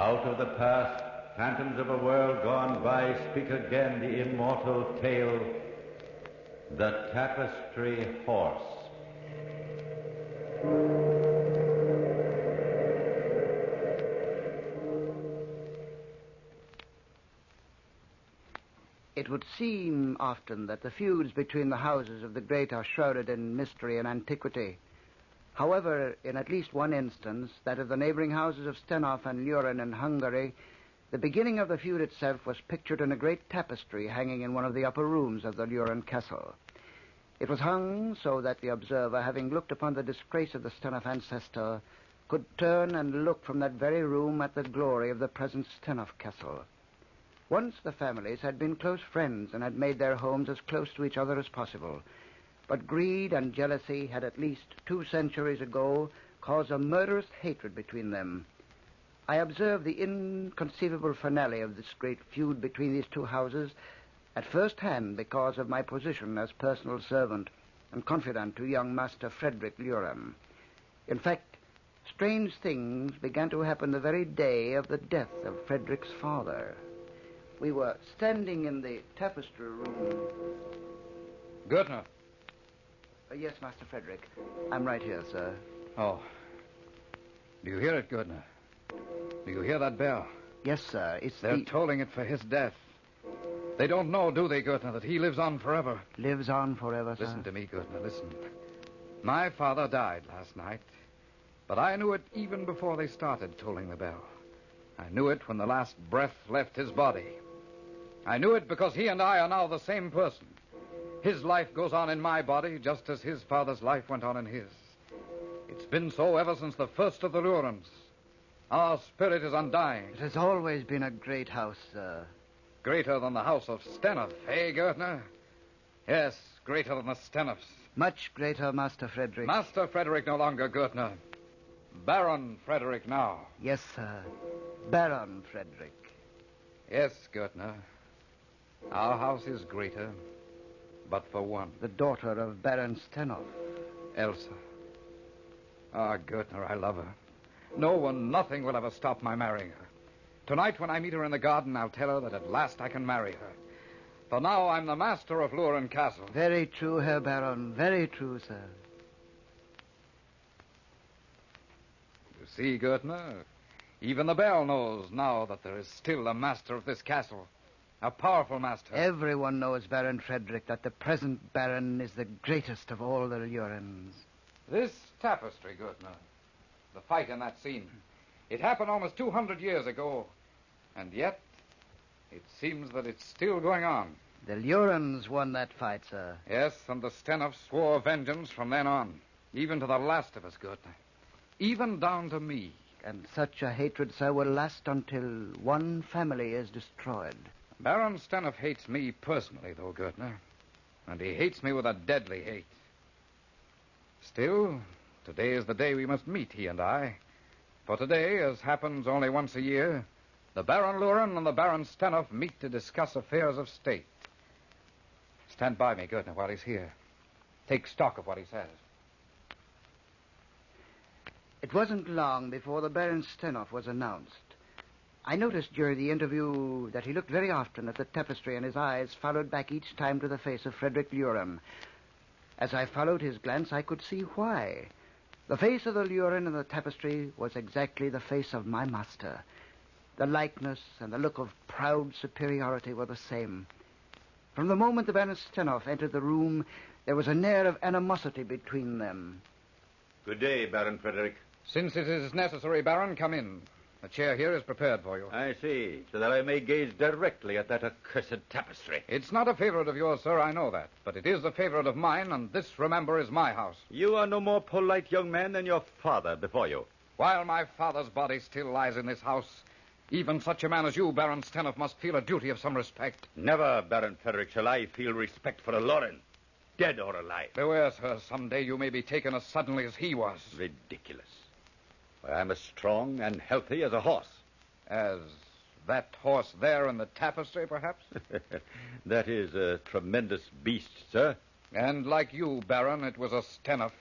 Out of the past, phantoms of a world gone by speak again the immortal tale, the Tapestry Horse. It would seem often that the feuds between the houses of the great are shrouded in mystery and antiquity. However, in at least one instance, that of the neighboring houses of Stenhof and Luren in Hungary, the beginning of the feud itself was pictured in a great tapestry hanging in one of the upper rooms of the Luren castle. It was hung so that the observer, having looked upon the disgrace of the Stenhof ancestor, could turn and look from that very room at the glory of the present Stenhof castle. Once the families had been close friends and had made their homes as close to each other as possible. But greed and jealousy had at least 2 centuries ago caused a murderous hatred between them. I observed the inconceivable finale of this great feud between these 2 houses at first hand because of my position as personal servant and confidant to young Master Frederick Luren. In fact, strange things began to happen the very day of the death of Frederick's father. We were standing in the tapestry room. Gertner. Yes, Master Frederick. I'm right here, sir. Oh. Do you hear it, Gertner? Do you hear that bell? Yes, sir. They're tolling it for his death. They don't know, do they, Gertner, that he lives on forever? Lives on forever, sir? Listen to me, Gertner, listen. My father died last night, but I knew it even before they started tolling the bell. I knew it when the last breath left his body. I knew it because he and I are now the same person. His life goes on in my body just as his father's life went on in his. It's been so ever since the first of the Lurens. Our spirit is undying. It has always been a great house, sir. Greater than the house of Stenhof, eh, Gertner? Yes, greater than the Stenhofs. Much greater, Master Frederick. Master Frederick no longer, Gertner. Baron Frederick now. Yes, sir. Baron Frederick. Yes, Gertner. Our house is greater, but for one. The daughter of Baron Stenhof. Elsa. Ah, Gertner, I love her. No one, nothing will ever stop my marrying her. Tonight, when I meet her in the garden, I'll tell her that at last I can marry her. For now, I'm the master of Luren Castle. Very true, Herr Baron. Very true, sir. You see, Gertner, even the bell knows now that there is still a master of this castle. A powerful master. Everyone knows, Baron Frederick, that the present Baron is the greatest of all the Lurens. This tapestry, Gertner, the fight in that scene, it happened almost 200 years ago, and yet it seems that it's still going on. The Lurens won that fight, sir. Yes, and the Stenhofs swore vengeance from then on, even to the last of us, Gertner. Even down to me. And such a hatred, sir, will last until one family is destroyed. Baron Stenhof hates me personally, though, Gertner. And he hates me with a deadly hate. Still, today is the day we must meet, he and I. For today, as happens only once a year, the Baron Luren and the Baron Stenhof meet to discuss affairs of state. Stand by me, Gertner, while he's here. Take stock of what he says. It wasn't long before the Baron Stenhof was announced. I noticed during the interview that he looked very often at the tapestry and his eyes followed back each time to the face of Frederick Luren. As I followed his glance, I could see why. The face of the Luren in the tapestry was exactly the face of my master. The likeness and the look of proud superiority were the same. From the moment the Baron Stenhof entered the room, there was an air of animosity between them. Good day, Baron Frederick. Since it is necessary, Baron, come in. The chair here is prepared for you. I see, so that I may gaze directly at that accursed tapestry. It's not a favorite of yours, sir, I know that. But it is a favorite of mine, and this, remember, is my house. You are no more polite young man than your father before you. While my father's body still lies in this house, even such a man as you, Baron Stenhof, must feel a duty of some respect. Never, Baron Frederick, shall I feel respect for a Luren, dead or alive. Beware, sir, someday you may be taken as suddenly as he was. Ridiculous. I'm as strong and healthy as a horse. As that horse there in the tapestry, perhaps? That is a tremendous beast, sir. And like you, Baron, it was a Stenhof.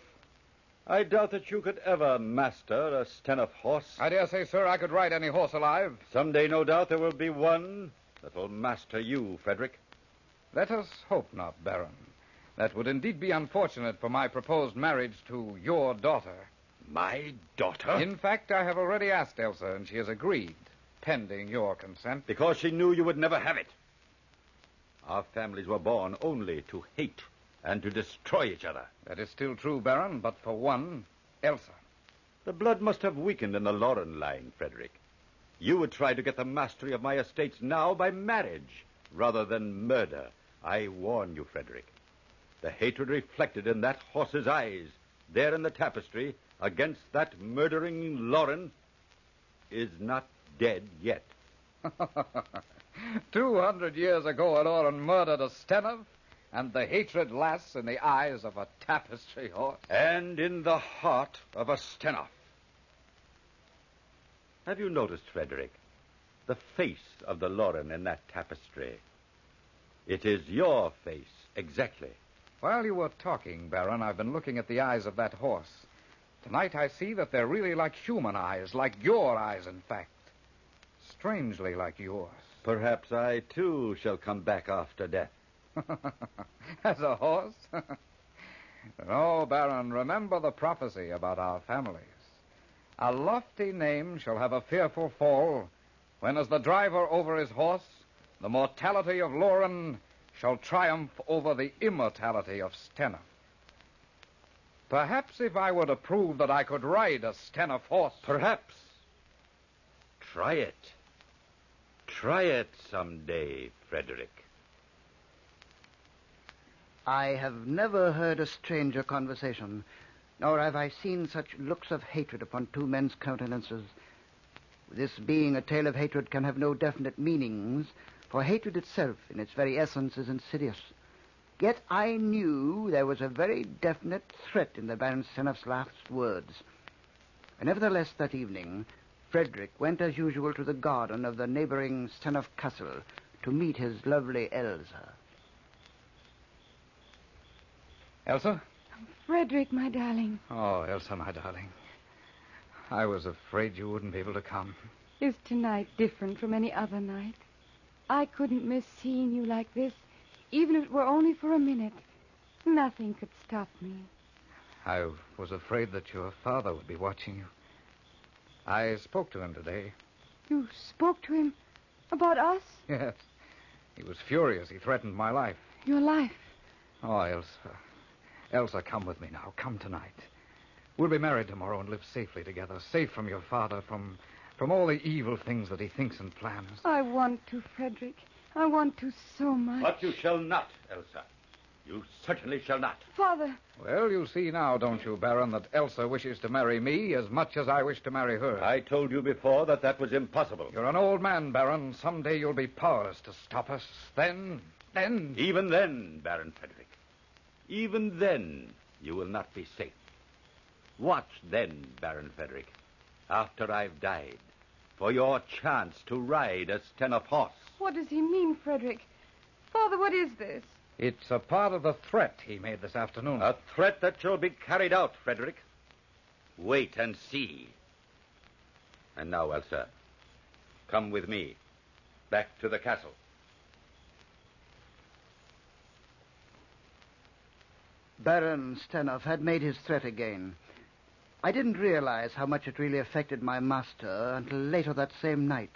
I doubt that you could ever master a Stenhof horse. I dare say, sir, I could ride any horse alive. Someday, no doubt, there will be one that will master you, Frederick. Let us hope not, Baron. That would indeed be unfortunate for my proposed marriage to your daughter. My daughter? In fact, I have already asked Elsa, and she has agreed, pending your consent. Because she knew you would never have it. Our families were born only to hate and to destroy each other. That is still true, Baron, but for one, Elsa. The blood must have weakened in the Lauren line, Frederick. You would try to get the mastery of my estates now by marriage rather than murder. I warn you, Frederick. The hatred reflected in that horse's eyes, there in the tapestry, against that murdering Lauren, is not dead yet. 200 years ago, a Lauren murdered a Stenhof, and the hatred lasts in the eyes of a tapestry horse. And in the heart of a Stenhof. Have you noticed, Frederick, the face of the Lauren in that tapestry? It is your face, exactly. While you were talking, Baron, I've been looking at the eyes of that horse. Tonight I see that they're really like human eyes, like your eyes, in fact. Strangely like yours. Perhaps I, too, shall come back after death. As a horse? No, Baron, remember the prophecy about our families. A lofty name shall have a fearful fall, when as the driver over his horse, the mortality of Lauren shall triumph over the immortality of Stenhof. Perhaps if I were to prove that I could ride a Stenhof horse... Perhaps. Try it. Try it someday, Frederick. I have never heard a stranger conversation, nor have I seen such looks of hatred upon two men's countenances. This being a tale of hatred can have no definite meanings, for hatred itself, in its very essence, is insidious. Yet I knew there was a very definite threat in the Baron Stenhof's last words. And nevertheless, that evening, Frederick went as usual to the garden of the neighboring Stenhof castle to meet his lovely Elsa. Elsa? Frederick, my darling. Oh, Elsa, my darling. I was afraid you wouldn't be able to come. Is tonight different from any other night? I couldn't miss seeing you like this, even if it were only for a minute. Nothing could stop me. I was afraid that your father would be watching you. I spoke to him today. You spoke to him about us? Yes. He was furious. He threatened my life. Your life? Oh, Elsa. Elsa, come with me now. Come tonight. We'll be married tomorrow and live safely together, safe from your father, from all the evil things that he thinks and plans. I want to, Frederick. I want to so much. But you shall not, Elsa. You certainly shall not. Father. Well, you see now, don't you, Baron, that Elsa wishes to marry me as much as I wish to marry her. I told you before that was impossible. You're an old man, Baron. Someday you'll be powerless to stop us. Then... Even then, Baron Frederick. Even then, you will not be safe. Watch then, Baron Frederick, after I've died, for your chance to ride a Stenhof horse. What does he mean, Frederick? Father, what is this? It's a part of the threat he made this afternoon. A threat that shall be carried out, Frederick. Wait and see. And now, Elsa, come with me, back to the castle. Baron Stenhof had made his threat again. I didn't realize how much it really affected my master until later that same night.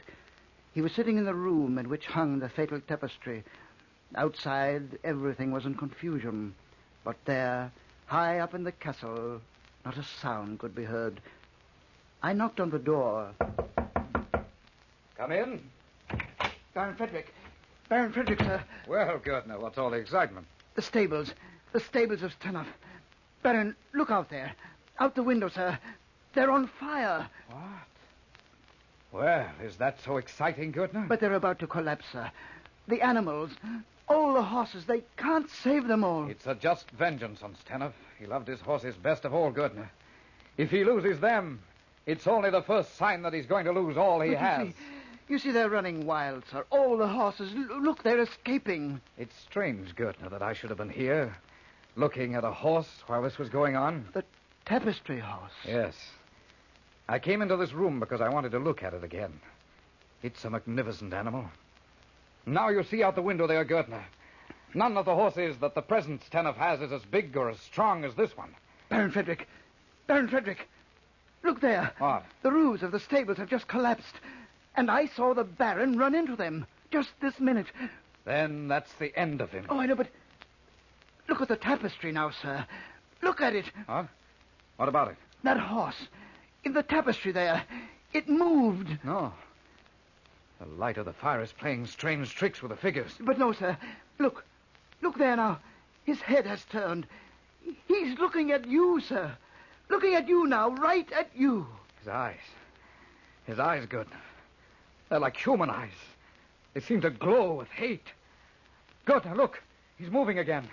He was sitting in the room in which hung the fatal tapestry. Outside, everything was in confusion. But there, high up in the castle, not a sound could be heard. I knocked on the door. Come in. Baron Frederick, sir. Well, good. Now, what's all the excitement? The stables of Stenhof. Baron, look out there. Out the window, sir. They're on fire. What? Well, is that so exciting, Goodner? But they're about to collapse, sir. The animals, all the horses, they can't save them all. It's a just vengeance on Stenhof. He loved his horses best of all, Goodner. If he loses them, it's only the first sign that he's going to lose all he has. You see, they're running wild, sir. All the horses. Look, they're escaping. It's strange, Goodner, that I should have been here, looking at a horse while this was going on. The Tapestry horse. Yes. I came into this room because I wanted to look at it again. It's a magnificent animal. Now you see out the window there, Gertner. None of the horses that the present Stenhoff has is as big or as strong as this one. Baron Frederick. Baron Frederick. Look there. What? The roofs of the stables have just collapsed. And I saw the Baron run into them just this minute. Then that's the end of him. Oh, I know, but look at the tapestry now, sir. Look at it. What? What about it? That horse. In the tapestry there. It moved. No. The light of the fire is playing strange tricks with the figures. But no, sir. Look. Look there now. His head has turned. He's looking at you, sir. Looking at you now, right at you. His eyes. His eyes, good. They're like human eyes. They seem to glow with hate. Good, now look. He's moving again.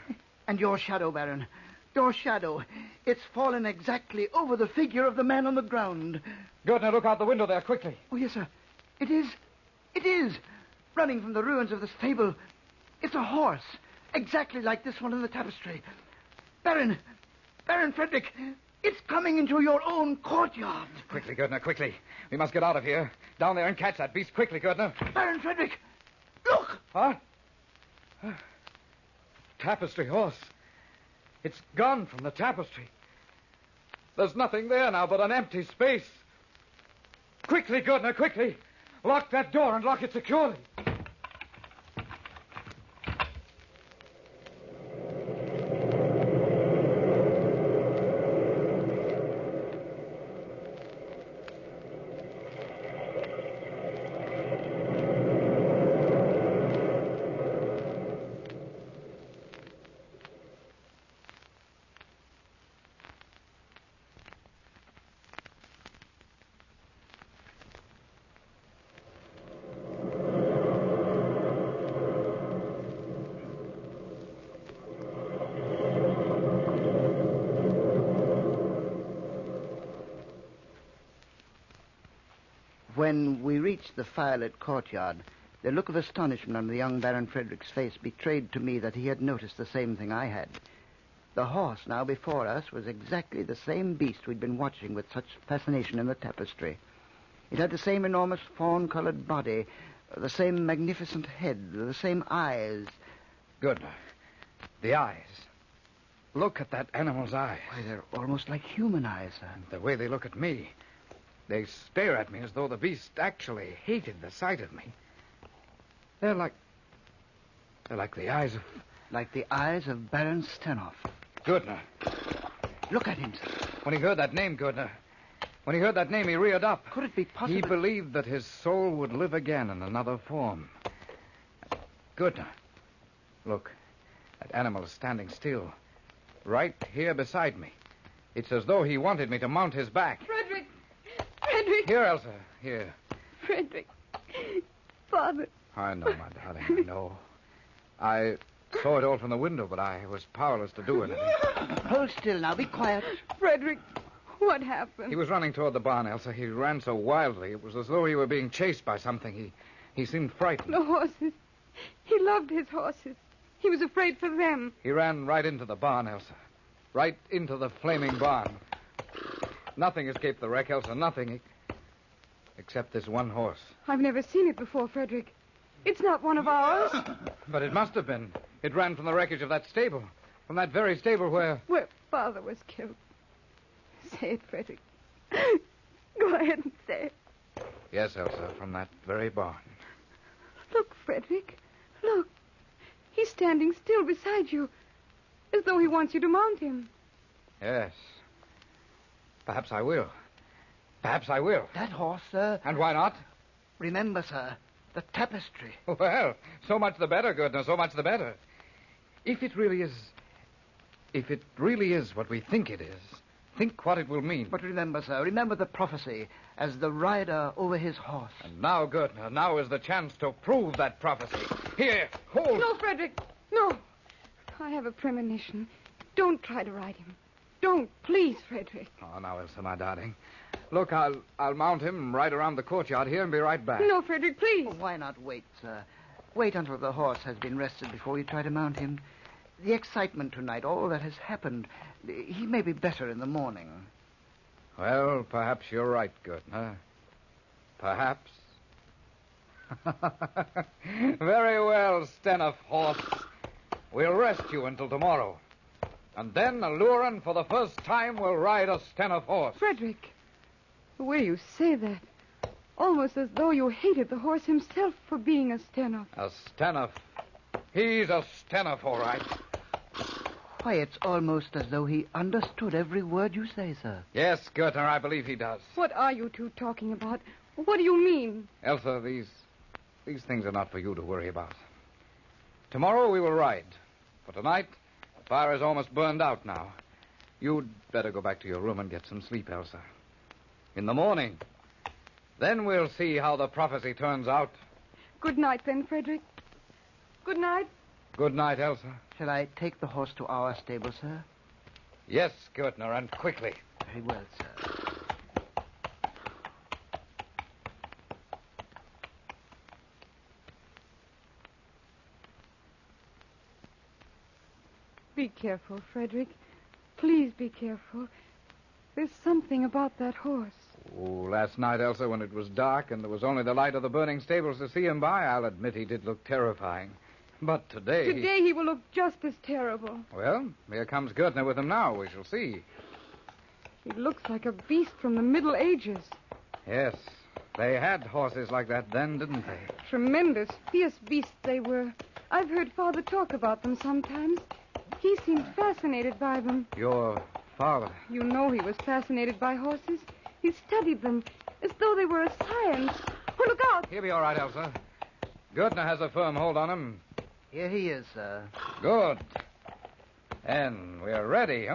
And your shadow, Baron. Your shadow. It's fallen exactly over the figure of the man on the ground. Good, now look out the window there, quickly. Oh, yes, sir. It is. It is. Running from the ruins of the stable. It's a horse. Exactly like this one in the tapestry. Baron Frederick, it's coming into your own courtyard. Quickly, Gardner, quickly. We must get out of here. Down there and catch that beast. Quickly, Gardner. Baron Frederick, look! Huh? Tapestry horse. It's gone from the tapestry. There's nothing there now but an empty space. Quickly, Gardner, quickly. Lock that door and lock it securely. When we reached the firelit courtyard, the look of astonishment on the young Baron Frederick's face betrayed to me that he had noticed the same thing I had. The horse now before us was exactly the same beast we'd been watching with such fascination in the tapestry. It had the same enormous fawn-colored body, the same magnificent head, the same eyes. Good. The eyes. Look at that animal's eyes. Why, they're almost like human eyes, sir. The way they look at me. They stare at me as though the beast actually hated the sight of me. They're like the eyes of... Like the eyes of Baron Stenhoff. Gardner. Look at him, sir. When he heard that name, Gardner, when he heard that name, he reared up. Could it be possible? He believed that his soul would live again in another form. Gardner, look, that animal is standing still, right here beside me. It's as though he wanted me to mount his back. Frederick! Here, Elsa, here. Frederick. Father. I know, my darling, I know. I saw it all from the window, but I was powerless to do anything. Hold still now. Be quiet. Frederick, what happened? He was running toward the barn, Elsa. He ran so wildly. It was as though he were being chased by something. He seemed frightened. The horses. He loved his horses. He was afraid for them. He ran right into the barn, Elsa. Right into the flaming barn. Nothing escaped the wreck, Elsa. Nothing. Except this one horse. I've never seen it before, Frederick. It's not one of ours. But it must have been. It ran from the wreckage of that stable. From that very stable where Father was killed. Say it, Frederick. Go ahead and say it. Yes, Elsa, from that very barn. Look, Frederick. Look. He's standing still beside you. As though he wants you to mount him. Yes. Perhaps I will. Perhaps I will. That horse, sir. And why not? Remember, sir, the tapestry. Well, so much the better, Gardner, so much the better. If it really is what we think it is, think what it will mean. But remember, sir, remember the prophecy as the rider over his horse. And now, Gardner, now is the chance to prove that prophecy. Here, hold. No, Frederick, no. I have a premonition. Don't try to ride him. Don't, please, Frederick. Oh, now, Elsa, my darling. Look, I'll mount him right around the courtyard here and be right back. No, Frederick, please. Well, why not wait, sir? Wait until the horse has been rested before you try to mount him. the excitement tonight, all that has happened. He may be better in the morning. Well, perhaps you're right, Gertner. Perhaps. Very well, Stenoff horse. We'll rest you until tomorrow. And then, Allurin, for the first time, will ride a Stenoff horse. Frederick, the way you say that, almost as though you hated the horse himself for being a Stenoff. A Stenoff. He's a Stenoff, all right. Why, it's almost as though he understood every word you say, sir. Yes, Gertner, I believe he does. What are you two talking about? What do you mean? Elsa, these things are not for you to worry about. Tomorrow we will ride. For tonight, the fire is almost burned out now. You'd better go back to your room and get some sleep, Elsa. In the morning, then we'll see how the prophecy turns out. Good night, then, Frederick. Good night. Good night, Elsa. Shall I take the horse to our stable, sir? Yes, Gertner, and quickly. Very well, sir. Be careful, Frederick. Please be careful. There's something about that horse. Oh, last night, Elsa, when it was dark and there was only the light of the burning stables to see him by, I'll admit he did look terrifying. But today... Today he will look just as terrible. Well, here comes Gertner with him now. We shall see. He looks like a beast from the Middle Ages. Yes, they had horses like that then, didn't they? Tremendous, fierce beasts they were. I've heard Father talk about them sometimes. He seemed fascinated by them. Your father? You know he was fascinated by horses. He studied them as though they were a science. Oh, look out! He'll be all right, Elsa. Gertner has a firm hold on him. Here he is, sir. Good. And we're ready,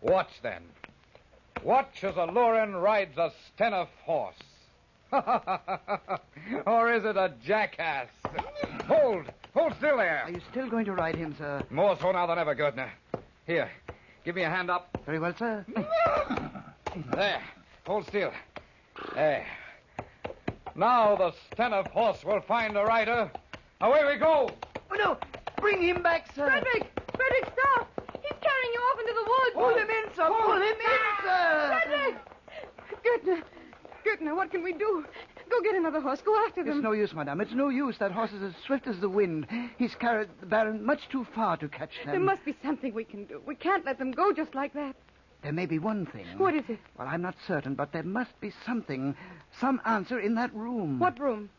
Watch, then. Watch as Allurin rides a Stenoff horse. Or is it a jackass? Hold still there. Are you still going to ride him, sir? More so now than ever, Gertner. Here, give me a hand up. Very well, sir. There, hold still. There. Now the Stenoff horse will find a rider. Away we go. Oh, no. Bring him back, sir. Frederick, stop! He's carrying you off into the woods. Pull him in, sir. Pull him in, sir. Frederick! Gertner, what can we do? Go get another horse. Go after them. It's no use, madame. It's no use. That horse is as swift as the wind. He's carried the Baron much too far to catch them. There must be something we can do. We can't let them go just like that. There may be one thing. What is it? Well, I'm not certain, but there must be something, some answer in that room. What room?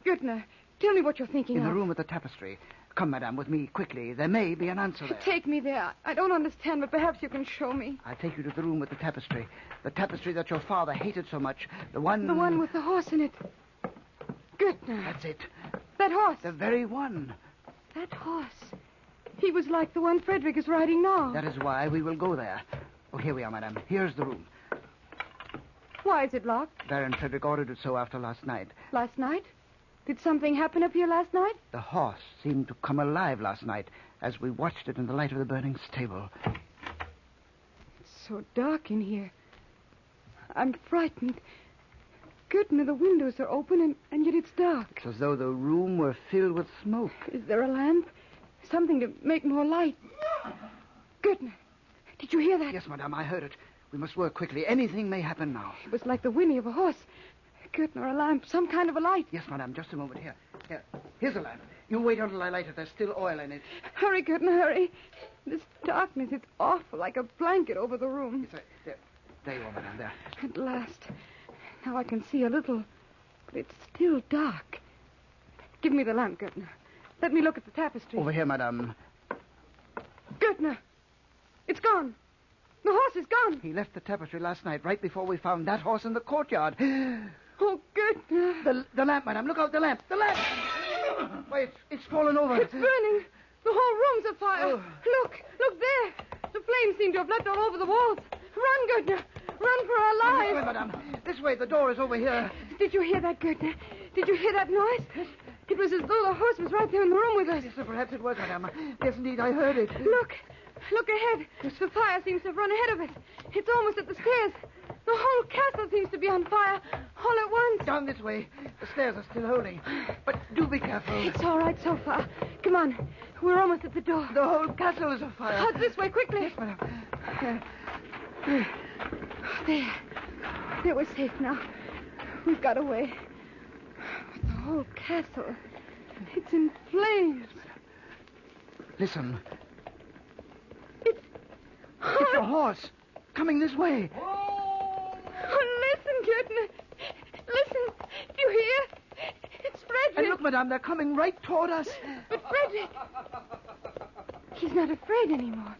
Gertner, tell me what you're thinking In of. the room with the tapestry. Come, madame, with me, quickly. There may be an answer there. Take me there. I don't understand, but perhaps you can show me. I'll take you to the room with the tapestry. The tapestry that your father hated so much. The one... The one with the horse in it. Gertner. That's it. That horse. The very one. That horse. He was like the one Frederick is riding now. That is why we will go there. Oh, here we are, madame. Here's the room. Why is it locked? Baron Frederick ordered it so after last night. Last night? Did something happen up here last night? The horse seemed to come alive last night as we watched it in the light of the burning stable. It's so dark in here. I'm frightened. Gertner, the windows are open, and yet it's dark. It's as though the room were filled with smoke. Is there a lamp? Something to make more light. Gertner, did you hear that? Yes, madame, I heard it. We must work quickly. Anything may happen now. It was like the whinny of a horse. Gertner, a lamp, some kind of a light. Yes, madame, just a moment. Here's a lamp. You wait until I light it. There's still oil in it. Hurry, Gertner, hurry. This darkness, it's awful, like a blanket over the room. There you are, madame, there. At last. Now I can see a little, but it's still dark. Give me the lamp, Gertner. Let me look at the tapestry. Over here, madame. Gertner, it's gone. The horse is gone. He left the tapestry last night, right before we found that horse in the courtyard. Oh, Gertner. The lamp, madame. Look out, the lamp. The lamp! Why, it's fallen over. It's burning. The whole room's afire. Oh. Look there. The flames seem to have leapt all over the walls. Run, Gertner. Run for our lives. This way, madame. This way. The door is over here. Did you hear that, Gertner? Did you hear that noise? It was as though the horse was right there in the room with us. Yes, sir, perhaps it was, madame. Yes, indeed, I heard it. Look ahead. The fire seems to have run ahead of it. It's almost at the stairs. The whole castle seems to be on fire, all at once. Down this way. The stairs are still holding. But do be careful. It's all right so far. Come on. We're almost at the door. The whole castle is afire. Out this way, quickly. Yes, madam. There, we're safe now. We've got away. But the whole castle, it's in flames. Listen. It's It's a horse coming this way. Oh, listen, Gürtner. Listen. Do you hear? It's Frederick. And look, madame, they're coming right toward us. But Frederick, he's not afraid anymore.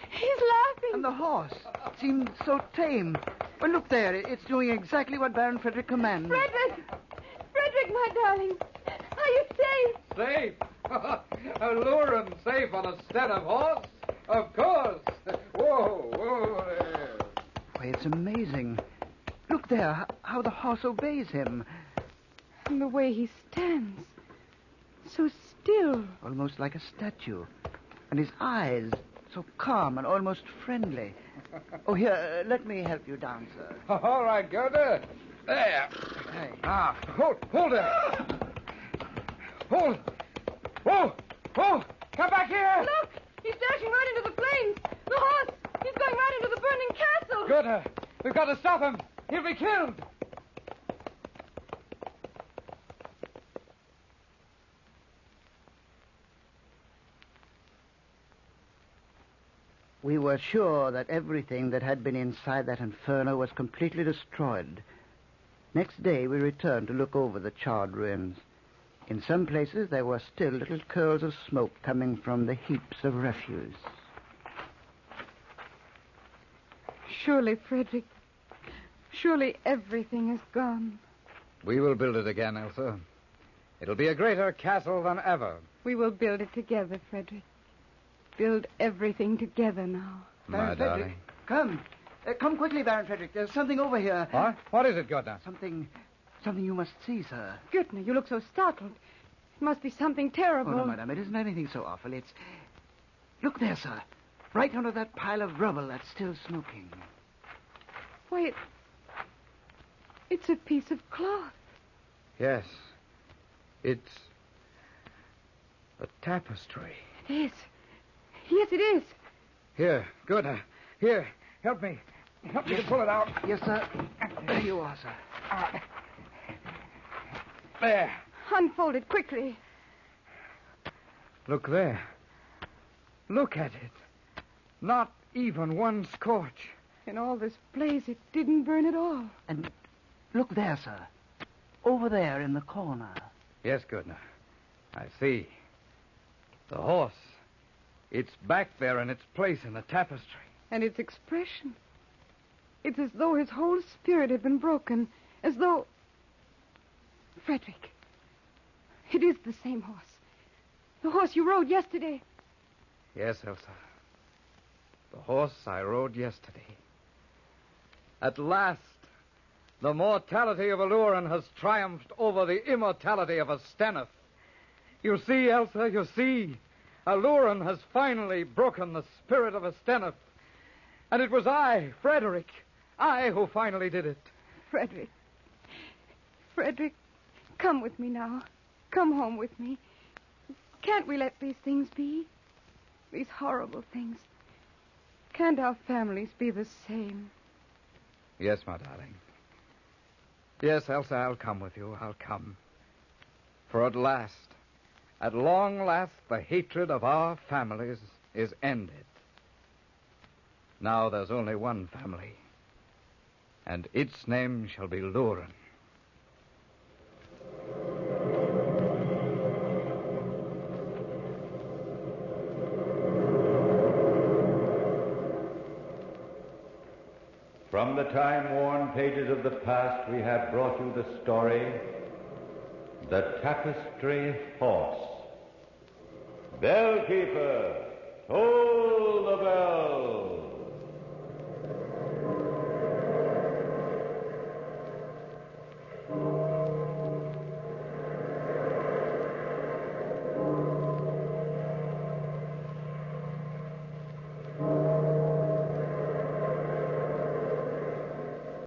He's laughing. And the horse seemed so tame. Well, look there. It's doing exactly what Baron Frederick commands. Frederick, my darling, are you safe? Safe? A Luren safe on a Stenhof horse? Of course. Whoa there. Why, it's amazing. Look there, how the horse obeys him. And the way he stands. So still. Almost like a statue. And his eyes, so calm and almost friendly. Oh, here, let me help you down, sir. All right, Gerda. There. Hey. Ah, hold it. Hold. Whoa. Come back here. Look, he's dashing right into the flames. The horse, he's going right into the burning castle. Gerda, we've got to stop him. He'll be killed. We were sure that everything that had been inside that inferno was completely destroyed. Next day, we returned to look over the charred ruins. In some places, there were still little curls of smoke coming from the heaps of refuse. Surely, Frederick, surely everything is gone. We will build it again, Elsa. It'll be a greater castle than ever. We will build it together, Frederick. Build everything together now. My Baron darling. Frederick, come. Come quickly, Baron Frederick. There's something over here. What? What is it, Gerda? Something you must see, sir. Gürtner, you look so startled. It must be something terrible. Oh, no, madame. It isn't anything so awful. It's... Look there, sir. Right under that pile of rubble that's still smoking. Why, it's a piece of cloth. Yes. It's a tapestry. It is. Yes, it is. Here, Gerda. Here, help me. Help me to pull it out. Yes, sir. There you are, sir. There. Unfold it quickly. Look there. Look at it. Not even one scorch. In all this blaze, it didn't burn at all. And look there, sir. Over there in the corner. Yes, Gerda. I see. The horse. It's back there in its place in the tapestry. And its expression. It's as though his whole spirit had been broken. As though... Frederick. It is the same horse. The horse you rode yesterday. Yes, Elsa. The horse I rode yesterday. At last, the mortality of a Luren has triumphed over the immortality of a Stenhof. You see, Elsa, you see. A Luren has finally broken the spirit of a Stenhof. And it was I, Frederick, I who finally did it. Frederick. Frederick, come with me now. Come home with me. Can't we let these things be? These horrible things. Can't our families be the same? Yes, my darling. Yes, Elsa, I'll come with you. I'll come. For at long last, the hatred of our families is ended. Now there's only one family, and its name shall be Luren. From the time-worn pages of the past, we have brought you the story, The Tapestry Horse. Bellkeeper, toll the bell.